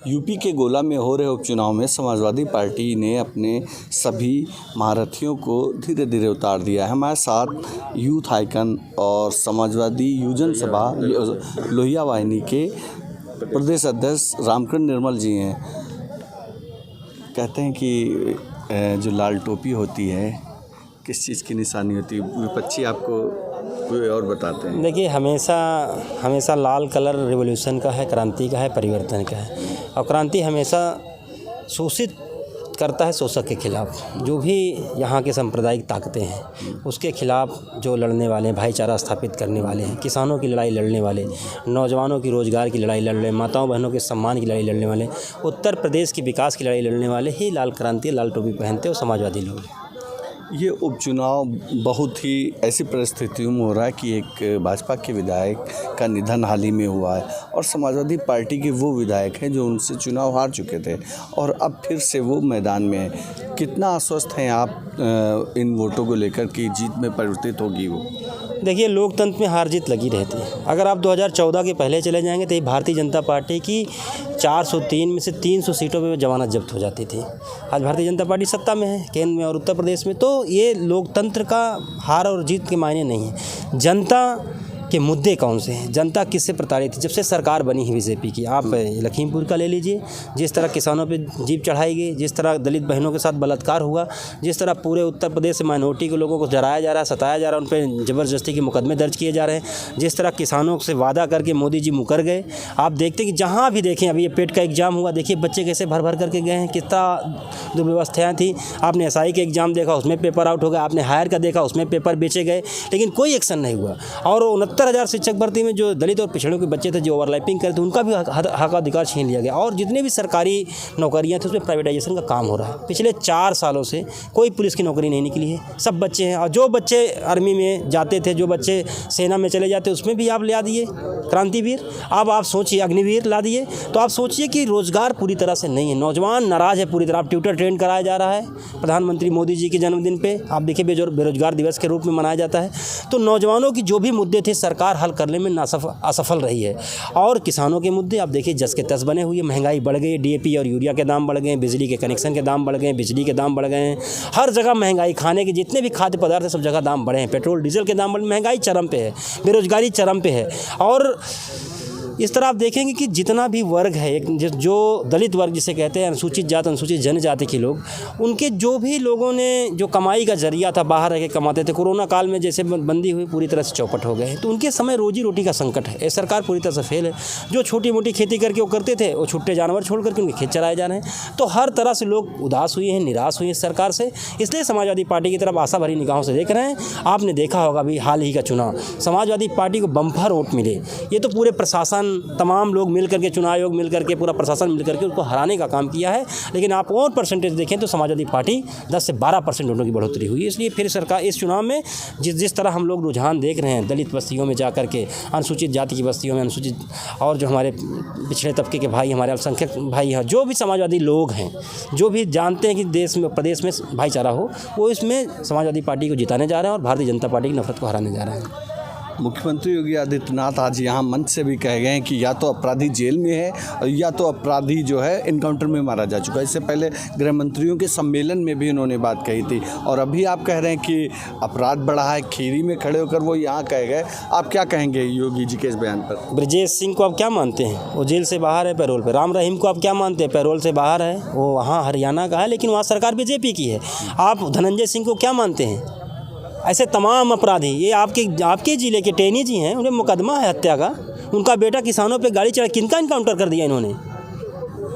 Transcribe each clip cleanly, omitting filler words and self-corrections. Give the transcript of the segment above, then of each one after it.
UP के गोला में हो रहे उपचुनाव में समाजवादी पार्टी ने अपने सभी महारथियों को धीरे धीरे उतार दिया है। हमारे साथ यूथ आइकन और समाजवादी युवजन सभा लोहिया वाहिनी के प्रदेश अध्यक्ष रामकृष्ण निर्मल जी हैं। कहते हैं कि जो लाल टोपी होती है किस चीज़ की निशानी होती है? विपक्षी आपको कोई और बताते हैं। देखिए, हमेशा लाल कलर रिवॉल्यूशन का है, क्रांति का है, परिवर्तन का है। और क्रांति हमेशा शोषित करता है शोषक के खिलाफ। जो भी यहाँ के सांप्रदायिक ताकतें हैं उसके खिलाफ जो लड़ने वाले हैं, भाईचारा स्थापित करने वाले हैं, किसानों की लड़ाई लड़ने वाले, नौजवानों की रोज़गार की लड़ाई लड़ रहे, माताओं बहनों के सम्मान की लड़ाई लड़ने वाले, उत्तर प्रदेश की विकास की लड़ाई लड़ने वाले ही लाल क्रांति, लाल टोपी पहनते और समाजवादी लोग। ये उपचुनाव बहुत ही ऐसी परिस्थितियों में हो रहा है कि एक भाजपा के विधायक का निधन हाल ही में हुआ है और समाजवादी पार्टी के वो विधायक हैं जो उनसे चुनाव हार चुके थे और अब फिर से वो मैदान में है। कितना आश्वस्त हैं आप इन वोटों को लेकर कि जीत में परिवर्तित होगी वो? देखिए, लोकतंत्र में हार जीत लगी रहती है। अगर आप 2014 के पहले चले जाएंगे तो ये भारतीय जनता पार्टी की 403 में से 300 सीटों पे जमानत जब्त हो जाती थी। आज भारतीय जनता पार्टी सत्ता में है केंद्र में और उत्तर प्रदेश में, तो ये लोकतंत्र का हार और जीत के मायने नहीं है। जनता के मुद्दे कौन से हैं, जनता किससे प्रताड़ित है? जब से सरकार बनी है बीजेपी की, आप लखीमपुर का ले लीजिए, जिस तरह किसानों पे जीप चढ़ाई गई, जिस तरह दलित बहनों के साथ बलात्कार हुआ, जिस तरह पूरे उत्तर प्रदेश से माइनॉरिटी के लोगों को जराया जा रहा है, सताया जा रहा है, उन पर ज़बरदस्ती के मुकदमे दर्ज किए जा रहे हैं, जिस तरह किसानों से वादा करके मोदी जी मुकर गए। आप देखते कि जहाँ भी देखें, अभी ये पेट का एग्ज़ाम हुआ, देखिए बच्चे कैसे भर भर करके गए हैं, कितना दुर्व्यवस्थाएँ थी। आपने SI का एग्ज़ाम देखा, उसमें पेपर आउट हो गया, आपने हायर का देखा, उसमें पेपर बेचे गए, लेकिन कोई एक्शन नहीं हुआ। और 69,000 शिक्षक भर्ती में जो दलित और पिछड़ों के बच्चे थे जो ओवरलैपिंग करे थे, उनका भी हक अधिकार छीन लिया गया। और जितने भी सरकारी नौकरियां थी उसमें प्राइवेटाइजेशन का काम हो रहा है। पिछले 4 सालों से कोई पुलिस की नौकरी नहीं निकली है, सब बच्चे हैं। और जो बच्चे आर्मी में जाते थे, जो बच्चे सेना में चले जाते, उसमें भी आप ला दिए क्रांतिवीर। अब आप सोचिए, अग्निवीर ला दिए। तो आप सोचिए कि रोज़गार पूरी तरह से नहीं है, नौजवान नाराज़ है पूरी तरह। आप ट्विटर ट्रेंड कराया जा रहा है प्रधानमंत्री मोदी जी के जन्मदिन पर, आप देखिए बेरोजगार दिवस के रूप में मनाया जाता है। तो नौजवानों की जो भी मुद्दे थे सरकार हल करने में असफल रही है। और किसानों के मुद्दे आप देखिए जस के तस बने हुए, महंगाई बढ़ गई, DAP और यूरिया के दाम बढ़ गए, बिजली के कनेक्शन के दाम बढ़ गए, बिजली के दाम बढ़ गए हैं, हर जगह महंगाई, खाने के जितने भी खाद्य पदार्थ है सब जगह दाम बढ़े हैं, पेट्रोल डीजल के दाम बढ़े, महंगाई चरम पे है, बेरोजगारी चरम पे है। और इस तरह आप देखेंगे कि जितना भी वर्ग है, एक जो दलित वर्ग जिसे कहते हैं, अनुसूचित जाति अनुसूचित जनजाति के लोग, उनके जो भी लोगों ने जो कमाई का जरिया था, बाहर रह के कमाते थे, कोरोना काल में जैसे बंदी हुई पूरी तरह से चौपट हो गए। तो उनके समय रोजी रोटी का संकट है। ये सरकार पूरी तरह से फेल है। जो छोटी मोटी खेती करके वो करते थे, वो छुट्टे जानवर छोड़ करके उनके खेत चलाए जा रहे हैं। तो हर तरह से लोग उदास हुए हैं, निराश हुए हैं सरकार से। इसलिए समाजवादी पार्टी की तरफ आशा भरी निगाहों से देख रहे हैं। आपने देखा होगा अभी हाल ही का चुनाव, समाजवादी पार्टी को बम्पर वोट मिले। ये तो पूरे प्रशासन, तमाम लोग मिल करके, चुनाव आयोग मिल करके, पूरा प्रशासन मिल करके उसको हराने का काम किया है। लेकिन आप और परसेंटेज देखें तो समाजवादी पार्टी 10 से 12% वोटों की बढ़ोतरी हुई। इसलिए फिर सरकार इस चुनाव में जिस तरह हम लोग रुझान देख रहे हैं, दलित बस्तियों में जा करके, अनुसूचित जाति की बस्तियों में, अनुसूचित और जो हमारे पिछड़े तबके के भाई, हमारे अल्पसंख्यक भाई हैं, जो भी समाजवादी लोग हैं, जो भी जानते हैं कि देश में, प्रदेश में भाईचारा हो, वो इसमें समाजवादी पार्टी को जिताने जा रहे हैं और भारतीय जनता पार्टी की नफरत को हराने जा रहे हैं। मुख्यमंत्री योगी आदित्यनाथ आज यहाँ मंच से भी कह गए हैं कि या तो अपराधी जेल में है और या तो अपराधी जो है इनकाउंटर में मारा जा चुका है। इससे पहले गृह मंत्रियों के सम्मेलन में भी उन्होंने बात कही थी और अभी आप कह रहे हैं कि अपराध बढ़ा है, खीरी में खड़े होकर वो यहाँ कह गए। आप क्या कहेंगे योगी जी के इस बयान पर? ब्रजेश सिंह को आप क्या मानते हैं? वो जेल से बाहर है, पैरोल पर। राम रहीम को आप क्या मानते हैं? पैरोल से बाहर है, वो वहाँ हरियाणा का है, लेकिन वहाँ सरकार BJP की है। आप धनंजय सिंह को क्या मानते हैं? ऐसे तमाम अपराधी, ये आपके ज़िले के टेनी जी हैं, उन्हें मुकदमा है हत्या का। उनका बेटा किसानों पे गाड़ी चढ़ा, किनका इनकाउंटर कर दिया इन्होंने?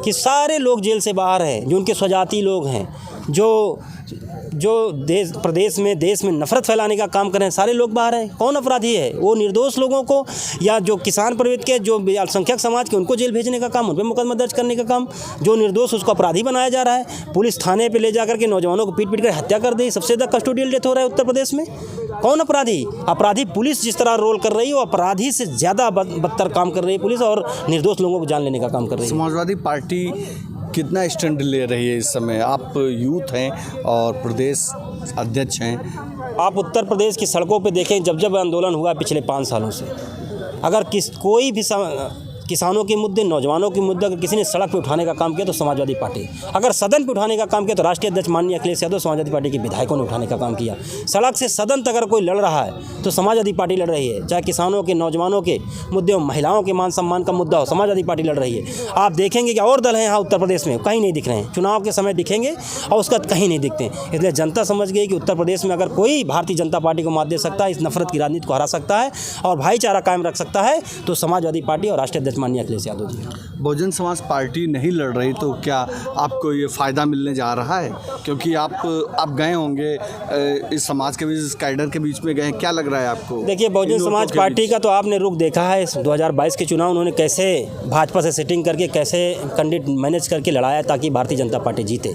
कि सारे लोग जेल से बाहर हैं, जो उनके स्वजाति लोग हैं, जो देश में नफरत फैलाने का काम कर रहे हैं, सारे लोग बाहर हैं। कौन अपराधी है? वो निर्दोष लोगों को, या जो किसान प्रवृत्ति के, जो अल्पसंख्यक समाज के, उनको जेल भेजने का काम, उन पर मुकदमा दर्ज करने का काम। जो निर्दोष उसको अपराधी बनाया जा रहा है। पुलिस थाने पे ले जाकर के नौजवानों को पीट कर हत्या कर दी। सबसे ज़्यादा कस्टोडियल डेथ हो रहा है उत्तर प्रदेश में। कौन अपराधी? अपराधी पुलिस जिस तरह रोल कर रही है, वो अपराधी से ज़्यादा बदतर काम कर रही है पुलिस, और निर्दोष लोगों को जान लेने का काम कर रही है। समाजवादी पार्टी कितना स्टैंड ले रही है इस समय? आप यूथ हैं और प्रदेश अध्यक्ष हैं। आप उत्तर प्रदेश की सड़कों पे देखें, जब आंदोलन हुआ पिछले 5 सालों से, अगर कोई भी किसानों के मुद्दे, नौजवानों के मुद्दे अगर किसी ने सड़क पे उठाने का काम किया तो समाजवादी पार्टी, अगर सदन पे उठाने का काम किया तो राष्ट्रीय अध्यक्ष माननीय अखिलेश यादव समाजवादी पार्टी के विधायकों ने उठाने का काम किया। सड़क से सदन तक अगर कोई लड़ रहा है तो समाजवादी पार्टी लड़ रही है, चाहे किसानों के, नौजवानों के मुद्दे हो, महिलाओं के मान सम्मान का मुद्दा हो, समाजवादी पार्टी लड़ रही है। आप देखेंगे कि और दल हैं यहाँ उत्तर प्रदेश में, कहीं नहीं दिख रहे हैं, चुनाव के समय दिखेंगे और उसका कहीं नहीं दिखते। इसलिए जनता समझ गई कि उत्तर प्रदेश में अगर कोई भारतीय जनता पार्टी को मात दे सकता है, इस नफरत की राजनीति को हरा सकता है और भाईचारा कायम रख सकता है तो समाजवादी पार्टी और राष्ट्रीय अध्यक्ष माननीय अखिलेश यादव जी। बहुजन समाज पार्टी नहीं लड़ रही तो क्या आपको ये फ़ायदा मिलने जा रहा है? क्योंकि आप गए होंगे इस समाज के बीच, इस कैडर के बीच में गए, क्या लग रहा है आपको? देखिए, बहुजन समाज पार्टी का तो आपने रुख देखा है। 2022 के चुनाव उन्होंने कैसे भाजपा से सेटिंग करके, कैसे कैंडिडेट मैनेज करके लड़ाया ताकि भारतीय जनता पार्टी जीते।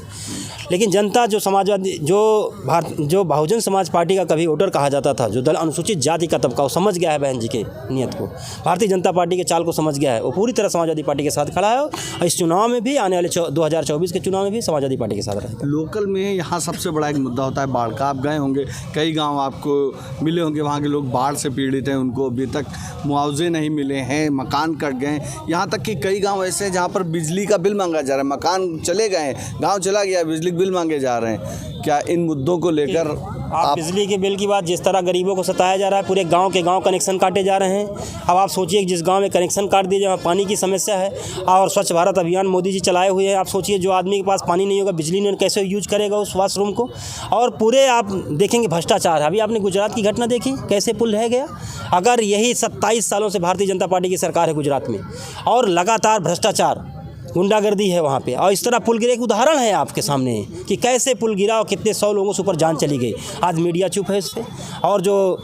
लेकिन जनता जो समाजवादी, जो बहुजन समाज पार्टी का कभी वोटर कहा जाता था, जो दल अनुसूचित जाति का तबका, वो समझ गया है बहन जी के नियत को, भारतीय जनता पार्टी के चाल को समझ गया है, वो पूरी तरह समाजवादी पार्टी के साथ खड़ा है और इस चुनाव में भी, आने वाले 2024 के चुनाव में भी समाजवादी पार्टी के साथ रहेगा। लोकल में यहाँ सबसे बड़ा एक मुद्दा होता है बाढ़ का। आप गए होंगे, कई गांव आपको मिले होंगे, वहाँ के लोग बाढ़ से पीड़ित हैं, उनको अभी तक मुआवजे नहीं मिले हैं, मकान कट गए। यहाँ तक कि कई गांव ऐसे हैं जहाँ पर बिजली का बिल मांगा जा रहा है, मकान चले गए, गाँव चला गया, बिजली बिल मांगे जा रहे हैं। क्या इन मुद्दों को लेकर आप बिजली के बिल की बात, जिस तरह गरीबों को सताया जा रहा है, पूरे गांव के गांव कनेक्शन काटे जा रहे हैं। अब आप सोचिए कि जिस गांव में कनेक्शन काट दिए, जहाँ पानी की समस्या है और स्वच्छ भारत अभियान मोदी जी चलाए हुए हैं, आप सोचिए जो आदमी के पास पानी नहीं होगा, बिजली नहीं, कैसे यूज करेगा उस वॉशरूम को। और पूरे आप देखेंगे भ्रष्टाचार। अभी आपने गुजरात की घटना देखी, कैसे पुल रह गया। अगर यही 27 सालों से भारतीय जनता पार्टी की सरकार है गुजरात में और लगातार भ्रष्टाचार, गुंडागर्दी है वहाँ पे, और इस तरह पुल गिरे, एक उदाहरण है आपके सामने कि कैसे पुल गिरा और कितने 100 लोगों से ऊपर जान चली गई। आज मीडिया चुप है इस पर। और जो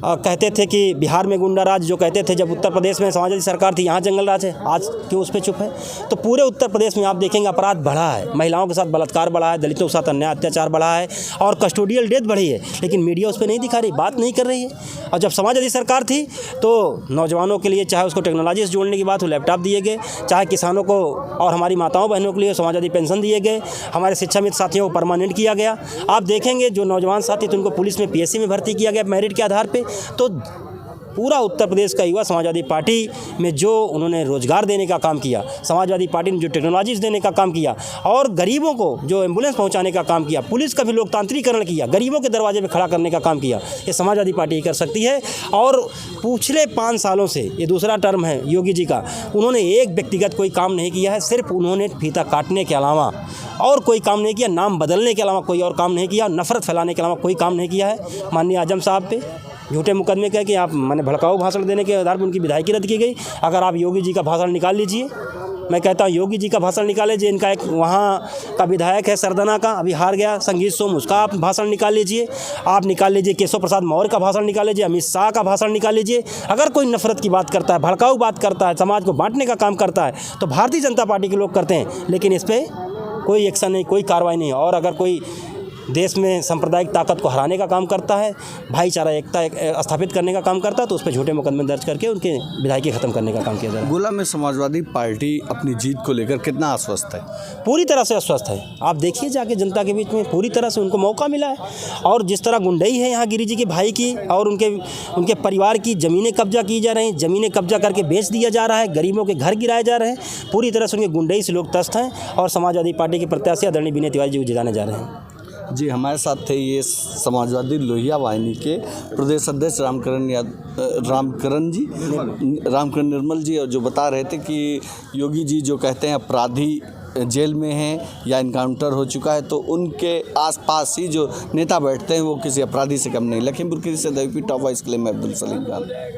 कहते थे कि बिहार में गुंडा राज, जो कहते थे जब उत्तर प्रदेश में समाजवादी सरकार थी यहाँ जंगल राज है, आज क्यों उस पर चुप है? तो पूरे उत्तर प्रदेश में आप देखेंगे अपराध बढ़ा है, महिलाओं के साथ बलात्कार बढ़ा है, दलितों के साथ अन्याय अत्याचार बढ़ा है और कस्टोडियल डेथ बढ़ी है, लेकिन मीडिया उस पर नहीं दिखा रही, बात नहीं कर रही है। और जब समाजवादी सरकार थी तो नौजवानों के लिए, चाहे उसको टेक्नोलॉजी से जोड़ने की बात हो, लैपटॉप दिए गए, चाहे किसानों को और हमारी माताओं बहनों के लिए समाजवादी पेंशन दिए गए, हमारे शिक्षा मित्र साथियों को परमानेंट किया गया। आप देखेंगे जो नौजवान साथी थे उनको पुलिस में, पीएससी में भर्ती किया गया मेरिट के आधार पे। तो पूरा उत्तर प्रदेश का युवा समाजवादी पार्टी में जो उन्होंने रोजगार देने का काम किया, समाजवादी पार्टी ने जो टेक्नोलॉजीज देने का काम किया और गरीबों को जो एम्बुलेंस पहुंचाने का काम किया, पुलिस का भी लोकतांत्रिकरण किया, गरीबों के दरवाजे पे खड़ा करने का काम किया, ये समाजवादी पार्टी ही कर सकती है। और पिछले 5 सालों से, ये दूसरा टर्म है योगी जी का, उन्होंने एक व्यक्तिगत कोई काम नहीं किया है, सिर्फ उन्होंने फीता काटने के अलावा और कोई काम नहीं किया, नाम बदलने के अलावा कोई और काम नहीं किया, नफरत फैलाने के अलावा कोई काम नहीं किया है। माननीय आजम साहब पे झूठे मुकदमे कह के आप मैंने भड़काऊ भाषण देने के आधार पर उनकी विधायकी रद्द की गई। अगर आप योगी जी का भाषण निकाल लीजिए, मैं कहता हूँ योगी जी का भाषण निकाल लीजिए। इनका एक वहाँ का विधायक है सरदना का, अभी हार गया, संगीत सोम, उसका आप भाषण निकाल लीजिए। आप निकाल लीजिए केशव प्रसाद मौर्य का भाषण निकाल लीजिए, अमित शाह का भाषण निकाल लीजिए। अगर कोई नफरत की बात करता है, भड़काऊ बात करता है, समाज को बांटने का काम करता है तो भारतीय जनता पार्टी के लोग करते हैं, लेकिन इस पर कोई एक्शन नहीं, कोई कार्रवाई नहीं। और अगर कोई देश में सांप्रदायिक ताकत को हराने का काम करता है, भाईचारा एकता स्थापित करने का काम करता है, तो उस पर झूठे मुकदमे दर्ज करके उनके विधायकी खत्म करने का काम किया जाए। गोला में समाजवादी पार्टी अपनी जीत को लेकर कितना आश्वस्त है? पूरी तरह से आश्वस्त है। आप देखिए जाके जनता के बीच में पूरी तरह से उनको मौका मिला है। और जिस तरह गुंडई है यहाँ गिरिजी के भाई की और उनके परिवार की ज़मीनें कब्जा की जा रही हैं, ज़मीनें कब्जा करके बेच दिया जा रहा है, गरीबों के घर गिराए जा रहे हैं, पूरी तरह से उनके गुंडई से लोग त्रस्त हैं। और समाजवादी पार्टी के प्रत्याशी आदरणीय विनय तिवारी जी को जिताने जा रहे हैं। जी, हमारे साथ थे ये समाजवादी लोहिया वाहिनी के प्रदेश अध्यक्ष रामकरण निर्मल जी, और जो बता रहे थे कि योगी जी जो कहते हैं अपराधी जेल में हैं या इनकाउंटर हो चुका है, तो उनके आसपास ही जो नेता बैठते हैं वो किसी अपराधी से कम नहीं। लखीमपुर खीरी से दैवीपी टॉप वॉइस के लिए मैं अब्दुल सलीम खान।